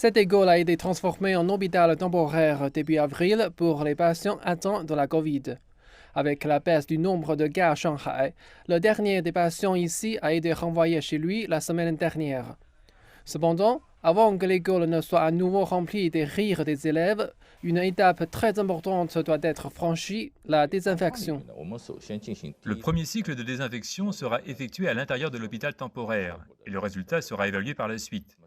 Cette école a été transformée en hôpital temporaire début avril pour les patients atteints de la Covid. Avec la baisse du nombre de cas à Shanghai, le dernier des patients ici a été renvoyé chez lui la semaine dernière. Cependant, avant que l'école ne soit à nouveau remplie des rires des élèves, une étape très importante doit être franchie, la désinfection. Le premier cycle de désinfection sera effectué à l'intérieur de l'hôpital temporaire et le résultat sera évalué par la suite.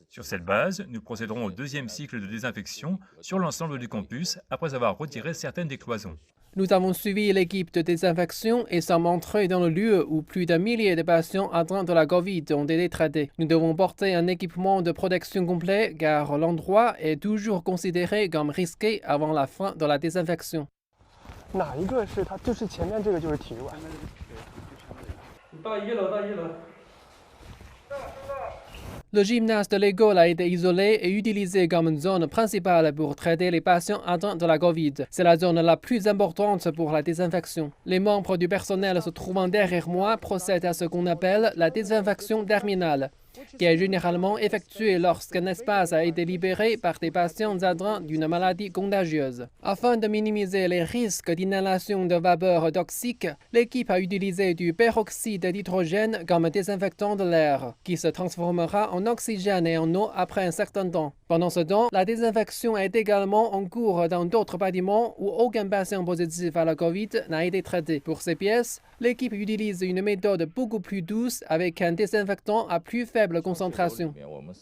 Sur cette base, nous procéderons au deuxième cycle de désinfection sur l'ensemble du campus après avoir retiré certaines des cloisons. Nous avons suivi l'équipe de désinfection et sommes entrés dans le lieu où plus d'un millier de patients atteints de la Covid ont été traités. Nous devons porter un équipement de protection complet car l'endroit est toujours considéré comme risqué avant la fin de la désinfection. Le gymnase de l'école a été isolé et utilisé comme zone principale pour traiter les patients atteints de la Covid. C'est la zone la plus importante pour la désinfection. Les membres du personnel se trouvant derrière moi procèdent à ce qu'on appelle la désinfection terminale, qui est généralement effectuée lorsqu'un espace a été libéré par des patients atteints d'une maladie contagieuse. Afin de minimiser les risques d'inhalation de vapeurs toxiques, l'équipe a utilisé du peroxyde d'hydrogène comme désinfectant de l'air, qui se transformera en oxygène et en eau après un certain temps. Pendant ce temps, la désinfection est également en cours dans d'autres bâtiments où aucun patient positif à la Covid n'a été traité. Pour ces pièces, l'équipe utilise une méthode beaucoup plus douce avec un désinfectant à plus faible concentration.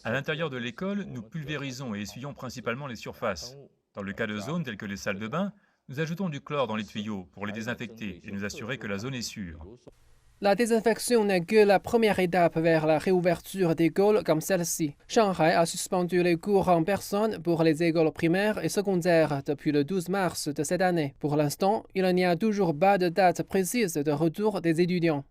À l'intérieur de l'école, nous pulvérisons et essuyons principalement les surfaces. Dans le cas de zones telles que les salles de bain, nous ajoutons du chlore dans les tuyaux pour les désinfecter et nous assurer que la zone est sûre. La désinfection n'est que la première étape vers la réouverture d'écoles comme celle-ci. Shanghai a suspendu les cours en personne pour les écoles primaires et secondaires depuis le 12 mars de cette année. Pour l'instant, il n'y a toujours pas de date précise de retour des étudiants.